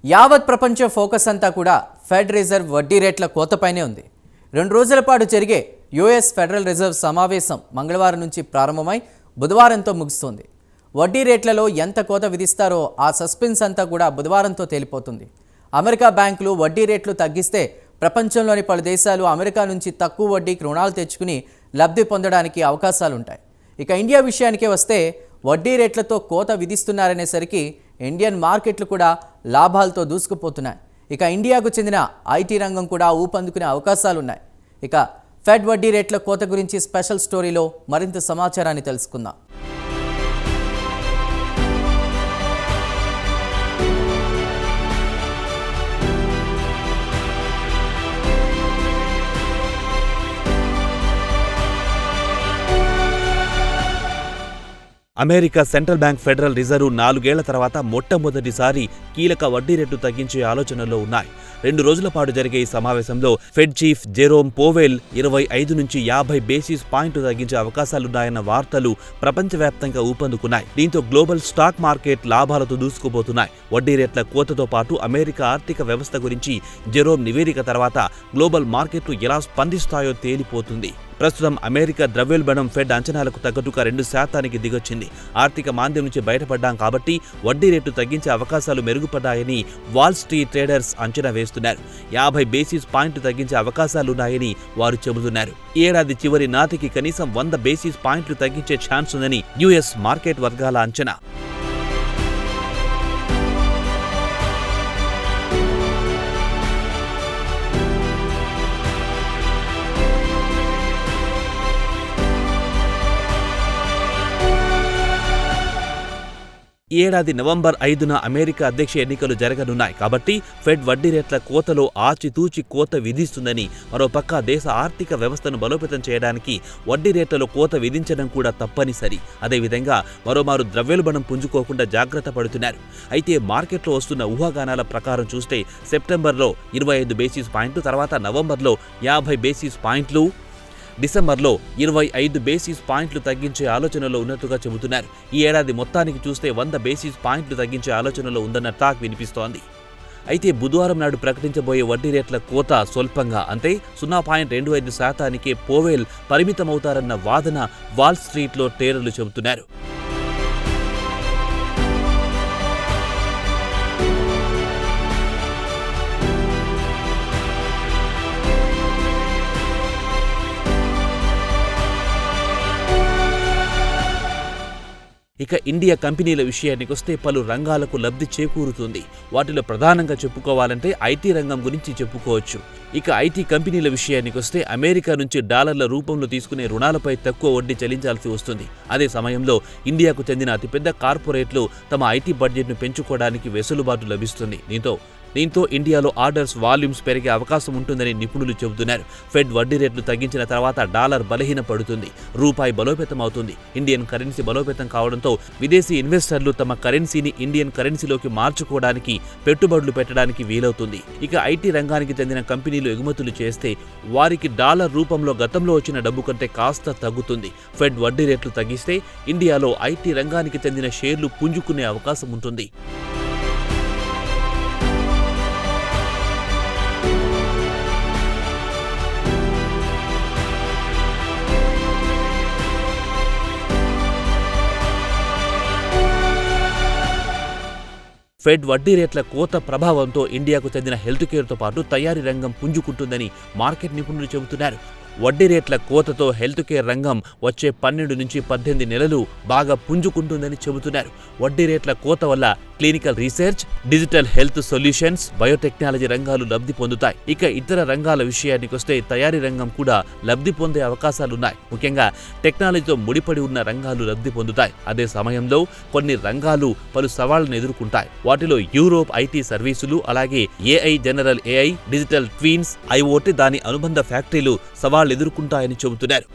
యావత్ ప్రపంచ ఫోకస్ అంతా కూడా ఫెడ్ రిజర్వ్ వడ్డీ రేట్ల కోతపైనే ఉంది. 2 రోజుల పాటు జరిగే యుఎస్ ఫెడరల్ రిజర్వ్ సమావేశం మంగళవారం నుంచి ప్రారంభమై బుధవారంతో ముగుస్తుంది. వడ్డీ రేట్లలో ఎంత కోత విధిస్తారో ఆ సస్పెన్స్ అంతా కూడా బుధవారంతో తేలిపోతుంది. అమెరికా బ్యాంకులు వడ్డీ రేట్లు తగ్గిస్తే ప్రపంచంలోని పలు దేశాలు అమెరికా నుంచి తక్కువ వడ్డీకి రుణాలు తెచ్చుకుని లబ్ధి పొందడానికి అవకాశాలుంటాయి. ఇక ఇండియా విషయానికే వస్తే వడ్డీ రేట్లతో కోత విధిస్తున్నారనేసరికి ఇండియన్ మార్కెట్లు కూడా లాభాలతో దూసుకుపోతున్నాయి. ఇక ఇండియాకు చెందిన ఐటీ రంగం కూడా ఊపందుకునే అవకాశాలున్నాయి. ఇక ఫెడ్ వడ్డీ రేట్ల కోత గురించి స్పెషల్ స్టోరీలో మరింత సమాచారాన్ని తెలుసుకుందాం. America central bank federal reserve 4 ఏళ్ల తర్వాత మొట్టమొదటిసారి కీలక వడ్డీ రేట్లు తగ్గించే ఆలోచనలో ఉన్నాయి. 2 రోజుల పాటు జరిగే ఈ సమావేశంలో ఫెడ్ చీఫ్ జెరోమ్ పోవెల్ 25 నుంచి 50 బేసిస్ పాయింట్లు తగ్గించే అవకాశాలున్నాయన్న వార్తలు ప్రపంచవ్యాప్తంగా ఊపందుకున్నాయి. దీంతో గ్లోబల్ స్టాక్ మార్కెట్ లాభాలతో దూసుకుపోతున్నాయి. వడ్డీ రేట్ల కోతతో పాటు అమెరికా ఆర్థిక వ్యవస్థ గురించి జెరోమ్ నివేదిక తర్వాత గ్లోబల్ మార్కెట్లు ఎలా స్పందిస్తాయో తేలిపోతుంది. ప్రస్తుతం అమెరికా ద్రవ్యోల్బణం ఫెడ్ అంచనాలకు తగ్గట్టుగా 2% దిగొచ్చింది. ఆర్థిక మాంద్యం నుంచి బయటపడ్డాం కాబట్టి వడ్డీ రేటు తగ్గించే అవకాశాలు మెరుగుపడ్డాయని వాల్ స్ట్రీట్ ట్రేడర్స్ అంచనా వేస్తున్నారు. 50 బేసిస్ పాయింట్లు తగ్గించే అవకాశాలున్నాయని వారు చెబుతున్నారు. ఈ ఏడాది చివరి నాటికి కనీసం 100 బేసిస్ పాయింట్లు తగ్గించే ఛాన్స్ ఉందని యుఎస్ మార్కెట్ వర్గాల అంచనా. ఈ ఏడాది నవంబర్ 5న అమెరికా అధ్యక్ష ఎన్నికలు జరగనున్నాయి కాబట్టి ఫెడ్ వడ్డీ రేట్ల కోతలో ఆచితూచి కోత విధిస్తుందని, మరోపక్క దేశ ఆర్థిక వ్యవస్థను బలోపేతం చేయడానికి వడ్డీ రేట్లలో కోత విధించడం కూడా తప్పనిసరి. అదేవిధంగా మరోమారు ద్రవ్యోల్బణం పుంజుకోకుండా జాగ్రత్త పడుతున్నారు. అయితే మార్కెట్లో వస్తున్న ఊహాగానాల ప్రకారం చూస్తే సెప్టెంబర్లో 25 బేసిస్ పాయింట్లు, తర్వాత నవంబర్లో 50 బేసిస్ పాయింట్లు, డిసెంబర్లో 25 బేసిస్ పాయింట్లు తగ్గించే ఆలోచనలో ఉన్నట్టుగా చెబుతున్నారు. ఈ ఏడాది మొత్తానికి చూస్తే 100 బేసిస్ పాయింట్లు తగ్గించే ఆలోచనలో ఉందన్న టాక్ వినిపిస్తోంది. అయితే బుధవారం నాడు ప్రకటించబోయే వడ్డీ రేట్ల కోత స్వల్పంగా అంటే 0.25%కే పోవెల్ పరిమితమవుతారన్న వాదన వాల్ స్ట్రీట్లో ట్రేడర్లు చెబుతున్నారు. ఇక ఇండియా కంపెనీల విషయానికి వస్తే పలు రంగాలకు లబ్ధి చేకూరుతుంది. వాటిలో ప్రధానంగా చెప్పుకోవాలంటే ఐటీ రంగం గురించి చెప్పుకోవచ్చు. ఇక ఐటీ కంపెనీల విషయానికి వస్తే అమెరికా నుంచి డాలర్ల రూపంలో తీసుకునే రుణాలపై తక్కువ వడ్డీ చెల్లించాల్సి వస్తుంది. అదే సమయంలో ఇండియాకు చెందిన అతిపెద్ద కార్పొరేట్లు తమ ఐటీ బడ్జెట్ను పెంచుకోవడానికి వెసులుబాటు లభిస్తుంది. దీంతో ఇండియాలో ఆర్డర్స్ వాల్యూమ్స్ పెరిగే అవకాశం ఉంటుందని నిపుణులు చెబుతున్నారు. ఫెడ్ వడ్డీ రేట్లు తగ్గించిన తర్వాత డాలర్ బలహీన పడుతుంది, రూపాయి బలోపేతం అవుతుంది. ఇండియన్ కరెన్సీ బలోపేతం కావడంతో విదేశీ ఇన్వెస్టర్లు తమ కరెన్సీని ఇండియన్ కరెన్సీలోకి మార్చుకోవడానికి, పెట్టుబడులు పెట్టడానికి వీలవుతుంది. ఇక ఐటీ రంగానికి చెందిన కంపెనీలు ఎగుమతులు చేస్తే వారికి డాలర్ రూపంలో గతంలో వచ్చిన డబ్బు కంటే కాస్త తగ్గుతుంది. ఫెడ్ వడ్డీ రేట్లు తగ్గిస్తే ఇండియాలో ఐటీ రంగానికి చెందిన షేర్లు పుంజుకునే అవకాశం ఉంటుంది. ఫెడ్ వడ్డీ రేట్ల కోత ప్రభావంతో ఇండియాకు చెందిన హెల్త్ కేర్తో పాటు తయారీ రంగం పుంజుకుంటుందని మార్కెట్ నిపుణులు చెబుతున్నారు. వడ్డీ రేట్ల కోతతో హెల్త్ కేర్ రంగం వచ్చే 12 నుంచి 18 నెలలు బాగా పుంజుకుంటుందని చెబుతున్నారు. వడ్డీ రేట్ల కోత వల్ల clinical research, digital health solutions, biotechnology రంగాలు లబ్ధి పొందుతాయి. ఇక ఇతర రంగాల విషయానికి వస్తే తయారీ రంగం కూడా లబ్ధి పొందే అవకాశాలున్నాయి. ముఖ్యంగా టెక్నాలజీతో ముడిపడి ఉన్న రంగాలు లబ్ధి పొందుతాయి. అదే సమయంలో కొన్ని రంగాలు పలు సవాళ్లను ఎదుర్కొంటాయి. వాటిలో యూరోప్ ఐటీ సర్వీసులు, అలాగే AI, general AI, digital twins, IoT దాని అనుబంధ ఫ్యాక్టరీలు సవాళ్లు ఎదుర్కొంటాయని చెబుతున్నారు.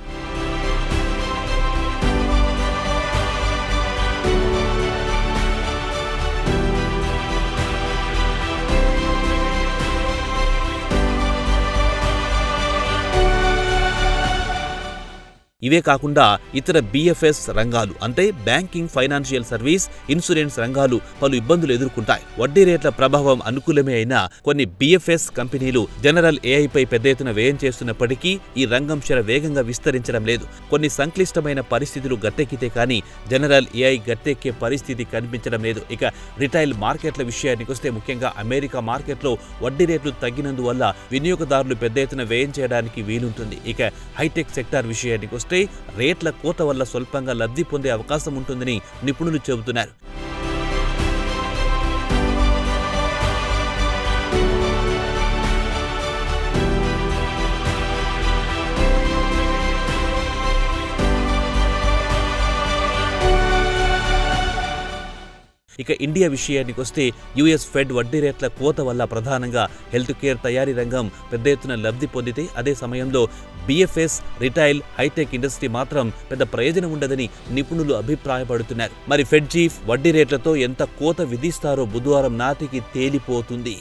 ఇవే కాకుండా ఇతర బిఎఫ్ఎస్ రంగాలు అంటే బ్యాంకింగ్, ఫైనాన్షియల్ సర్వీస్, ఇన్సూరెన్స్ రంగాలు పలు ఇబ్బందులు ఎదుర్కొంటాయి. వడ్డీ రేట్ల ప్రభావం అనుకూలమే అయినా కొన్ని బిఎఫ్ఎస్ కంపెనీలు జనరల్ ఏఐపై పెద్ద ఎత్తున వ్యయం చేస్తున్నప్పటికీ ఈ రంగం వేగంగా విస్తరించడం లేదు. కొన్ని సంక్లిష్టమైన పరిస్థితులు గట్టెక్కితే కానీ జనరల్ ఏఐ గట్టెక్కే పరిస్థితి కనిపించడం లేదు. ఇక రిటైల్ మార్కెట్ల విషయానికి వస్తే ముఖ్యంగా అమెరికా మార్కెట్లో వడ్డీ రేట్లు తగ్గినందువల్ల వినియోగదారులు పెద్ద ఎత్తున వ్యయం చేయడానికి వీలుంటుంది. ఇక హైటెక్ సెక్టార్ విషయానికి వస్తే రేట్ల కోత వల్ల స్వల్పంగా లబ్ధి పొందే అవకాశం ఉంటుందని నిపుణులు చెబుతున్నారు. ఇక ఇండియా విషయానికి వస్తే యుఎస్ ఫెడ్ వడ్డీ రేట్ల కోత వల్ల ప్రధానంగా హెల్త్ కేర్ తయారీ రంగం పెద్ద ఎత్తున లబ్ధి పొందితే అదే సమయంలో బిఎఫ్ఎస్, రిటైల్, హైటెక్ ఇండస్ట్రీ మాత్రం పెద్ద ప్రయోజనం ఉండదని నిపుణులు అభిప్రాయపడుతున్నారు. మరి ఫెడ్ చీఫ్ వడ్డీ రేట్లతో ఎంత కోత విధిస్తారో బుధవారం నాటికి తేలిపోతుంది.